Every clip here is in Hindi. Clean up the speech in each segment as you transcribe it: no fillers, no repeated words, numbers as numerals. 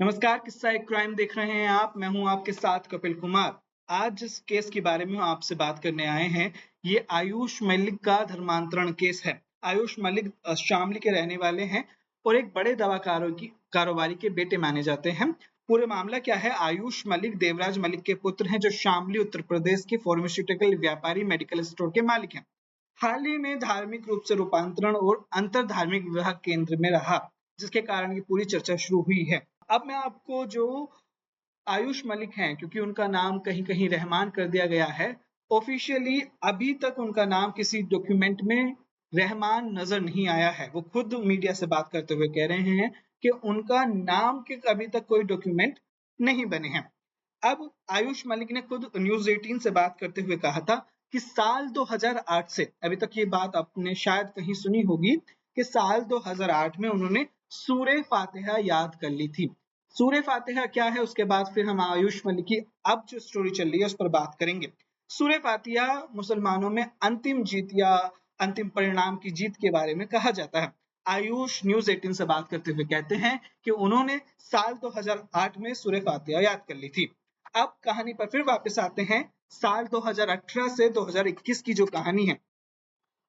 नमस्कार, किस्सा एक क्राइम देख रहे हैं आप। मैं हूं आपके साथ कपिल कुमार। आज जिस केस के बारे में हम आपसे बात करने आए हैं, ये आयुष मलिक का धर्मांतरण केस है। आयुष मलिक शामली के रहने वाले हैं और एक बड़े दवा कारोबारी के बेटे माने जाते हैं। पूरे मामला क्या है? आयुष मलिक देवराज मलिक के पुत्र हैं, जो शामली उत्तर प्रदेश के फार्मास्यूटिकल व्यापारी मेडिकल स्टोर के मालिक हैं। हाल ही में धार्मिक रूप से रूपांतरण और अंतर धार्मिक विवाह केंद्र में रहा, जिसके कारण ये पूरी चर्चा शुरू हुई है। अब मैं आपको जो आयुष मलिक हैं, क्योंकि उनका नाम कहीं कहीं रहमान कर दिया गया है, ऑफिशियली अभी तक उनका नाम किसी डॉक्यूमेंट में रहमान नजर नहीं आया है। वो खुद मीडिया से बात करते हुए कह रहे हैं कि उनका नाम के अभी तक कोई डॉक्यूमेंट नहीं बने हैं। अब आयुष मलिक ने खुद न्यूज 18 से बात करते हुए कहा था कि साल 2008 से अभी तक, ये बात आपने शायद कहीं सुनी होगी कि साल 2008 में उन्होंने सूरे फातिहा याद कर ली थी। सूरे फातिहा क्या है, उसके बाद फिर हम आयुष मलिक की अब जो स्टोरी चल रही है उस पर बात करेंगे। सूरे फातिहा मुसलमानों में अंतिम जीत या अंतिम परिणाम की जीत के बारे में कहा जाता है। आयुष न्यूज 18 से बात करते हुए कहते हैं कि उन्होंने साल 2008 में सूरे फातिहा याद कर ली थी। अब कहानी पर फिर वापस आते हैं। साल 2018 से 2021 की जो कहानी है,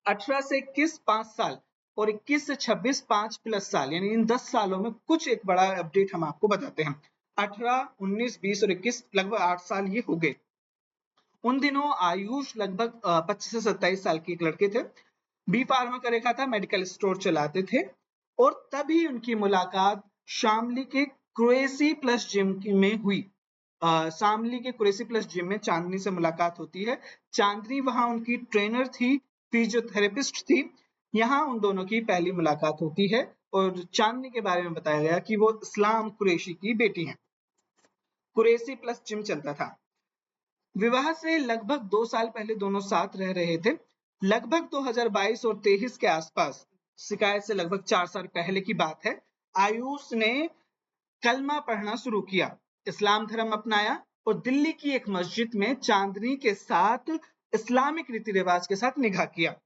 18 से 21 5 साल और 21 से 26 5 प्लस साल, यानी इन 10 सालों में कुछ एक बड़ा अपडेट हम आपको बताते हैं। 18, 19, 20 और 21 लगभग 8 साल ये हो गए। उन दिनों आयुष लगभग 25 से 27 साल के एक लड़के थे। बी फार्मा का रेखा था, मेडिकल स्टोर चलाते थे और तभी उनकी मुलाकात शामली के क्रोएसी प्लस जिम में हुई। शामली के क्रोएसी प्लस जिम में चांदनी से मुलाकात होती है। चांदनी वहां उनकी ट्रेनर थी, फिजियोथेरेपिस्ट थी। यहाँ उन दोनों की पहली मुलाकात होती है और चांदनी के बारे में बताया गया कि वो इस्लाम कुरैशी की बेटी है। कुरैशी प्लस जिम चलता था। विवाह से लगभग 2 साल पहले दोनों साथ रह रहे थे। लगभग 2022 और 23 के आसपास, शिकायत से लगभग 4 साल पहले की बात है, आयुष ने कलमा पढ़ना शुरू किया, इस्लाम धर्म अपनाया और दिल्ली की एक मस्जिद में चांदनी के साथ इस्लामिक रीति रिवाज के साथ निकाह किया।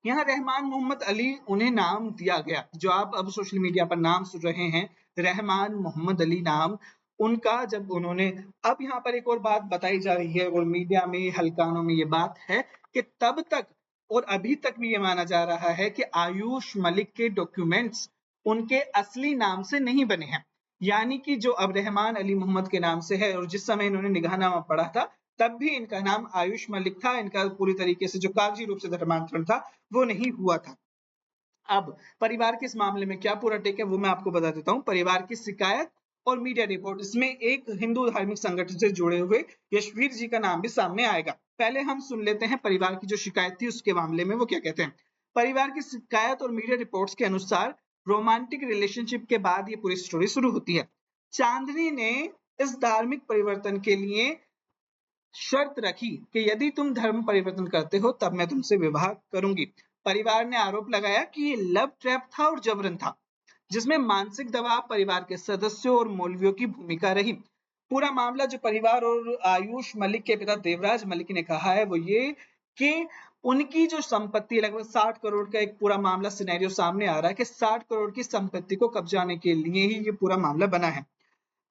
यहाँ रहमान मोहम्मद अली उन्हें नाम दिया गया, जो आप अब सोशल मीडिया पर नाम सुन रहे हैं, रहमान मोहम्मद अली नाम उनका। जब उन्होंने, अब यहाँ पर एक और बात बताई जा रही है और मीडिया में हलकानों में ये बात है कि तब तक और अभी तक भी ये माना जा रहा है कि आयुष मलिक के डॉक्यूमेंट्स उनके असली नाम से नहीं बने हैं। यानी कि जो अब रहमान अली मोहम्मद के नाम से है और जिस समय इन्होंने निगाहनामा पढ़ा था तब भी इनका नाम आयुष मलिक था। इनका पूरी तरीके से जो कागजी रूप से धर्मांतरण था वो नहीं हुआ था। अब परिवार के इस मामले में क्या पूरा टेक है वो मैं आपको बता देता हूँ। परिवार की शिकायत और मीडिया रिपोर्ट, इसमें एक हिंदू धार्मिक संगठन से जुड़े हुए यशवीर जी का नाम भी सामने आएगा। पहले हम सुन लेते हैं परिवार की जो शिकायत थी उसके मामले में वो क्या कहते हैं। परिवार की शिकायत और मीडिया रिपोर्ट्स के अनुसार रोमांटिक रिलेशनशिप के बाद ये पूरी स्टोरी शुरू होती है। चांदनी ने इस धार्मिक परिवर्तन के लिए शर्त रखी कि यदि तुम धर्म परिवर्तन करते हो तब मैं तुमसे विवाह करूंगी। परिवार ने आरोप लगाया कि ये लव ट्रैप था और जबरन था, जिसमें मानसिक दबाव, परिवार के सदस्यों और मौलवियों की भूमिका रही। पूरा मामला जो परिवार और आयुष मलिक के पिता देवराज मलिक ने कहा है वो ये कि उनकी जो संपत्ति लगभग 60 करोड़ का एक पूरा मामला सिनेरियो सामने आ रहा है कि 60 करोड़ की संपत्ति को कब्जाने के लिए ही ये पूरा मामला बना है।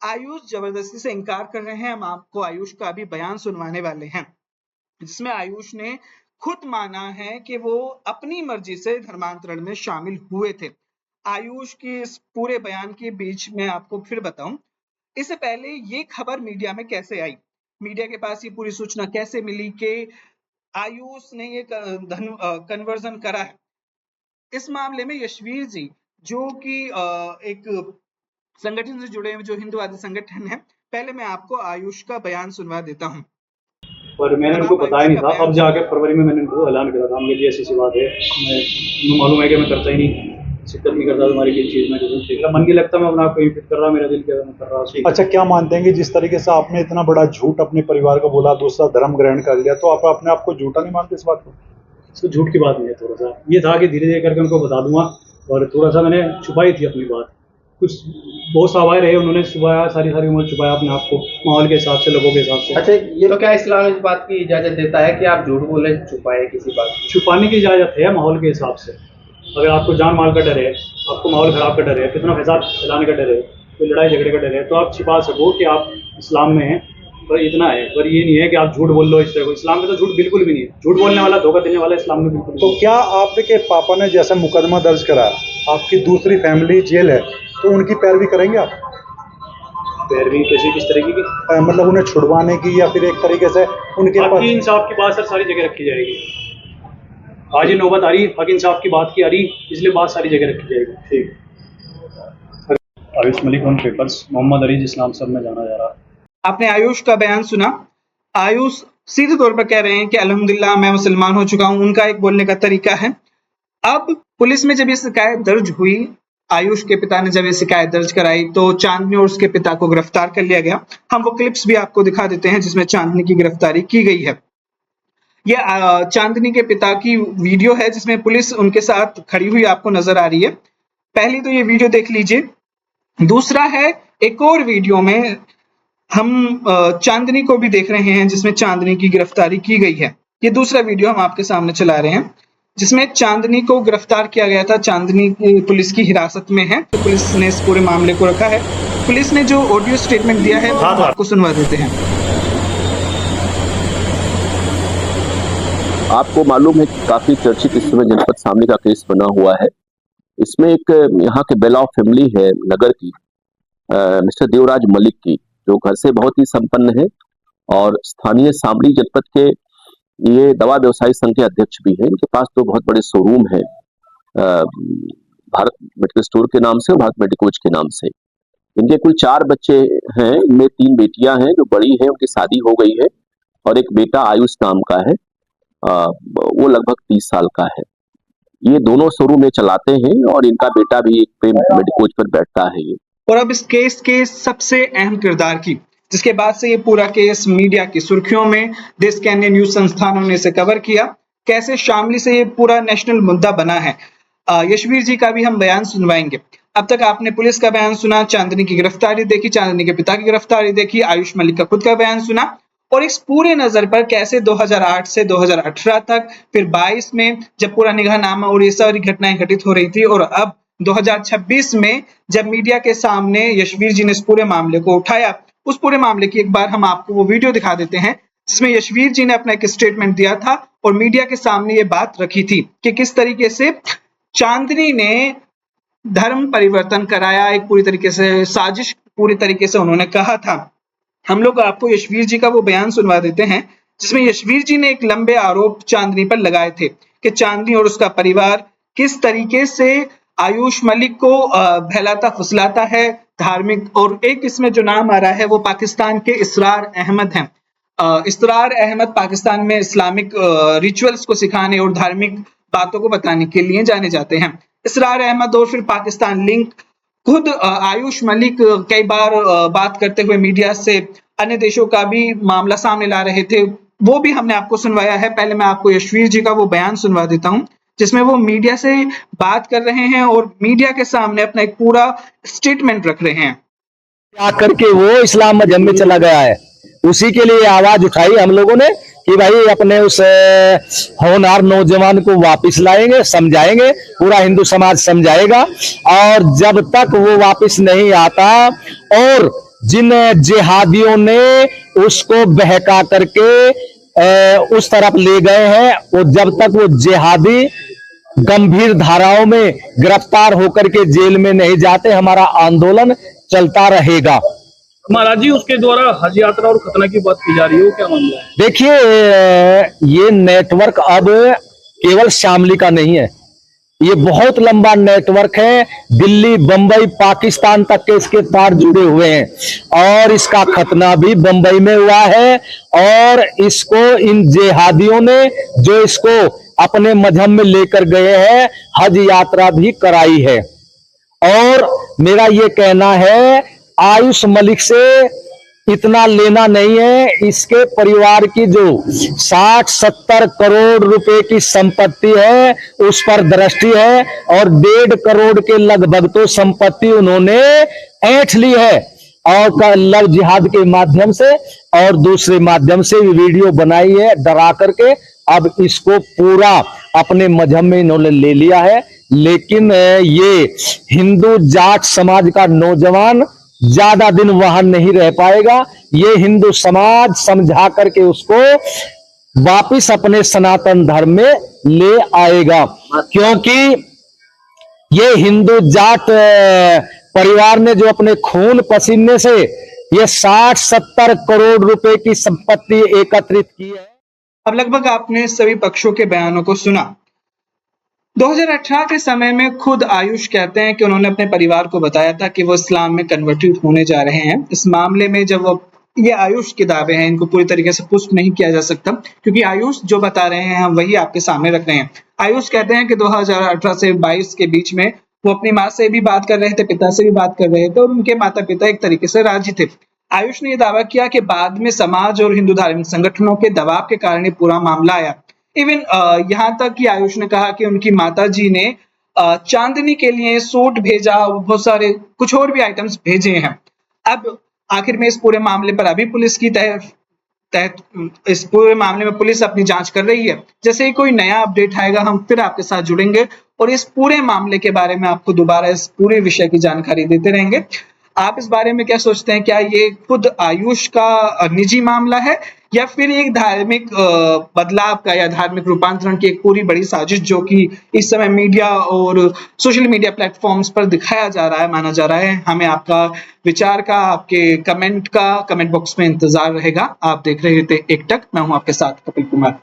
आयुष जबरदस्ती से इनकार कर रहे हैं। हम आपको आयुष का भी बयान सुनवाने वाले हैं, जिसमें आयुष ने खुद माना है कि वो अपनी मर्जी से धर्मांतरण में शामिल हुए थे। आयुष के इस पूरे बयान के बीच में आपको फिर बताऊं, इससे पहले ये खबर मीडिया में कैसे आई, मीडिया के पास ये पूरी सूचना कैसे मिली कि आयुष ने ये कन्वर्जन करा है। इस मामले में यशवीर जी, जो कि एक संगठन से जुड़े हुए जो हिंदूवादी संगठन है, पहले मैं आपको आयुष का बयान सुनवा देता हूँ। पर मैंने उनको बताया नहीं था, अब जाके फरवरी में मैंने उनको ऐलान करा था, मेरी ऐसी सी बात है, मैं मालूम है कि मैं करता ही नहीं, शिक्कत नहीं करता तुम्हारी किसी चीज़ में, जो ठीक है मन की लगता मैं अपना आप कहीं फिट कर रहा, मेरा दिल क्या मैं कर रहा। अच्छा, क्या मानते हैं कि जिस तरीके से आपने इतना बड़ा झूठ अपने परिवार को बोला, दूसरा धर्म ग्रहण कर लिया, तो आप अपने आप को झूठा नहीं मानते इस बात को? इसको झूठ की बात नहीं है, थोड़ा सा ये था कि धीरे धीरे करके उनको बता दूंगा, और थोड़ा सा मैंने छुपाई थी अपनी बात, कुछ बहुत सवाल रहे, उन्होंने छुपाया, सारी उम्र छुपाया अपने आप को, माहौल के हिसाब से, लोगों के हिसाब से। अच्छा, ये तो क्या इस्लाम इस बात की इजाजत देता है कि आप झूठ बोले, छुपाए किसी बात? छुपाने की इजाजत है माहौल के हिसाब से। अगर आपको जान माल का डर है, आपको माहौल खराब का डर है, कितना फसाद फैलाने का डर है, कोई लड़ाई झगड़े का डर है तो आप छिपा सको कि आप इस्लाम में हैं, पर इतना है। पर ये नहीं है कि आप झूठ बोल लो इस तरह को। इस्लाम में तो झूठ बिल्कुल भी नहीं है। झूठ बोलने वाला, धोखा देने वाला इस्लाम में बिल्कुल तो नहीं है। क्या आपके पापा ने जैसा मुकदमा दर्ज करा, आपकी दूसरी फैमिली जेल है, तो उनकी पैरवी करेंगे आप? पैरवी कैसी, किस तरीके की? मतलब उन्हें छुड़वाने की, या फिर एक तरीके से उनके हक पास? इंसाफ की बात सर सारी जगह रखी जाएगी। आज ही नौबत आ रही हक इंसाफ की बात की आ रही, इसलिए बात सारी जगह रखी जाएगी। ठीक। आयुष मलिक ऑन पेपर्स, मोहम्मद अली जिस नाम से मैं जाना जा रहा। आपने आयुष का बयान सुना। आयुष सीधे तौर पर कह रहे हैं कि अल्हम्दुलिल्लाह मैं मुसलमान हो चुका हूं। उनका एक बोलने का तरीका है। अब पुलिस में जब ये शिकायत दर्ज हुई, आयुष के पिता ने जब ये शिकायत दर्ज कराई, तो चांदनी और उसके पिता को गिरफ्तार कर लिया गया। हम वो क्लिप्स भी आपको दिखा देते हैं जिसमें चांदनी की गिरफ्तारी की गई है। ये चांदनी के पिता की वीडियो है जिसमें पुलिस उनके साथ खड़ी हुई आपको नजर आ रही है। पहली तो ये वीडियो देख लीजिए। दूसरा है एक और वीडियो में हम चांदनी को भी देख रहे हैं जिसमें चांदनी की गिरफ्तारी की गई है। ये दूसरा वीडियो हम आपके सामने चला रहे हैं जिसमें चांदनी को गिरफ्तार किया गया था। चांदनी पुलिस की हिरासत में है। तो पुलिस ने इस पूरे मामले को रखा है। पुलिस ने जो ऑडियो स्टेटमेंट दिया है वो आपको सुनवा देते हैं। आपको मालूम है कि काफी चर्चित इस समय जनपद शामली का केस बना हुआ है। इसमें एक यहाँ के बेलाव फैमिली है नगर की, मिस्टर देवराज मलिक की, जो घर से बहुत ही संपन्न है और स्थानीय शामली जनपद के ये दवा व्यवसायी संघ के अध्यक्ष भी हैं। इनके पास तो बहुत बड़े शोरूम है, भारत मेडिकल स्टोर के नाम से और भारत मेडिकोज के नाम से। इनके कुल 4 बच्चे हैं। इनमें 3 बेटियां हैं जो बड़ी है, उनकी शादी हो गई है, और एक बेटा आयुष नाम का है, वो लगभग 30 साल का है। ये दोनों शोरूम में चलाते हैं और इनका बेटा भी एक पे मेडिकोज पर बैठता है। ये और अब इस केस के सबसे अहम किरदार की, जिसके बाद से ये पूरा केस मीडिया की सुर्खियों में, देश के अन्य न्यूज संस्थानों ने इसे कवर किया, कैसे शामली से ये पूरा नेशनल मुद्दा बना है। यशवीर जी का भी हम बयान सुनवाएंगे। अब तक आपने पुलिस का बयान सुना, चांदनी की गिरफ्तारी देखी, चांदनी के पिता की गिरफ्तारी देखी, आयुष मलिक का खुद का बयान सुना, और इस पूरे नजर पर कैसे 2008 से 2018 तक, फिर 22 में जब पूरा निगाहनामा और ये सारी घटनाएं घटित हो रही थी, और अब 2026 में जब मीडिया के सामने यशवीर जी ने इस पूरे मामले को उठाया, उस पूरे मामले की एक बार हम आपको वो वीडियो दिखा देते हैं जिसमें यशवीर जी ने अपना एक स्टेटमेंट दिया था और मीडिया के सामने ये बात रखी थी कि किस तरीके से चांदनी ने धर्म परिवर्तन कराया, एक पूरी तरीके से साजिश पूरी तरीके से उन्होंने कहा था। हम लोग आपको यशवीर जी का वो बयान सुनवा देते हैं जिसमें यशवीर जी ने एक लंबे आरोप चांदनी पर लगाए थे कि चांदनी और उसका परिवार किस तरीके से आयुष मलिक को बहलाता फुसलाता है, धार्मिक, और एक इसमें जो नाम आ रहा है वो पाकिस्तान के इसरार अहमद हैं। इसरार अहमद पाकिस्तान में इस्लामिक रिचुअल्स को सिखाने और धार्मिक बातों को बताने के लिए जाने जाते हैं। इसरार अहमद और फिर पाकिस्तान लिंक, खुद आयुष मलिक कई बार बात करते हुए मीडिया से अन्य देशों का भी मामला सामने ला रहे थे, वो भी हमने आपको सुनवाया है। पहले मैं आपको यशवीर जी का वो बयान सुनवा देता हूं जिसमें वो मीडिया से बात कर रहे हैं और मीडिया के सामने अपना एक पूरा स्टेटमेंट रख रहे हैं। आकर के वो इस्लाम मजहब में चला गया है, उसी के लिए आवाज उठाई हम लोगों ने कि भाई अपने उस होनहार नौजवान को वापस लाएंगे, समझाएंगे, पूरा हिंदू समाज समझाएगा। और जब तक वो वापस नहीं आता और जिन जिहादियों ने उसको बहका करके उस तरफ ले गए हैं, वो जब तक वो जिहादी गंभीर धाराओं में गिरफ्तार होकर के जेल में नहीं जाते, हमारा आंदोलन चलता रहेगा। महाराज जी, उसके द्वारा हज यात्रा और खतना की बात की जा रही है, क्या मामला है? देखिए, ये नेटवर्क अब केवल शामली का नहीं है, ये बहुत लंबा नेटवर्क है। दिल्ली, बंबई, पाकिस्तान तक के इसके तार जुड़े हुए हैं और इसका खतना भी बंबई में हुआ है। और इसको इन जिहादियों ने जो इसको अपने मजहब में लेकर गए हैं, हज यात्रा भी कराई है। और मेरा ये कहना है, आयुष मलिक से इतना लेना नहीं है। इसके परिवार की जो 60-70 करोड़ रुपए की संपत्ति है उस पर दृष्टि है, और 1.5 करोड़ के लगभग तो संपत्ति उन्होंने ऐंठ ली है, और लव जिहाद के माध्यम से और दूसरे माध्यम से वीडियो बनाई है डरा करके। अब इसको पूरा अपने मजहब में इन्होंने ले लिया है। लेकिन ये हिंदू जाट समाज का नौजवान ज्यादा दिन वहां नहीं रह पाएगा। ये हिंदू समाज समझा करके उसको वापिस अपने सनातन धर्म में ले आएगा, क्योंकि ये हिंदू जाट परिवार ने जो अपने खून पसीने से ये 60-70 करोड़ रुपए की संपत्ति एकत्रित की है। अब लगभग आपने सभी पक्षों के बयानों को सुना। 2018 के समय में खुद आयुष कहते हैं कि उन्होंने अपने परिवार को बताया था कि वो इस्लाम में कन्वर्टेड होने जा रहे हैं। इस मामले में जब वो ये आयुष के दावे हैं, इनको पूरी तरीके से पुष्ट नहीं किया जा सकता, क्योंकि आयुष जो बता रहे हैं हम वही आपके सामने रख रहे हैं। आयुष कहते हैं कि 2018 से 22 के बीच में वो अपनी माँ से भी बात कर रहे थे, पिता से भी बात कर रहे थे, और उनके माता पिता एक तरीके से राजी थे। आयुष ने यह दावा किया कि बाद में समाज और हिंदू धार्मिक संगठनों के दबाव के कारण पूरा मामला आया। इवन यहाँ तक कि आयुष ने कहा कि उनकी माता जी ने चांदनी के लिए सूट भेजा, बहुत सारे कुछ और भी आइटम्स भेजे हैं। अब आखिर में इस पूरे मामले पर अभी पुलिस की इस पूरे मामले में पुलिस अपनी जांच कर रही है। जैसे ही कोई नया अपडेट आएगा हम फिर आपके साथ जुड़ेंगे और इस पूरे मामले के बारे में आपको दोबारा इस पूरे विषय की जानकारी देते रहेंगे। आप इस बारे में क्या सोचते हैं? क्या ये खुद आयुष का निजी मामला है या फिर एक धार्मिक बदलाव का या धार्मिक रूपांतरण की एक पूरी बड़ी साजिश जो कि इस समय मीडिया और सोशल मीडिया प्लेटफॉर्म्स पर दिखाया जा रहा है, माना जा रहा है? हमें आपका विचार का, आपके कमेंट बॉक्स में इंतजार रहेगा। आप देख रहे थे एकटक, मैं हूं आपके साथ कपिल कुमार।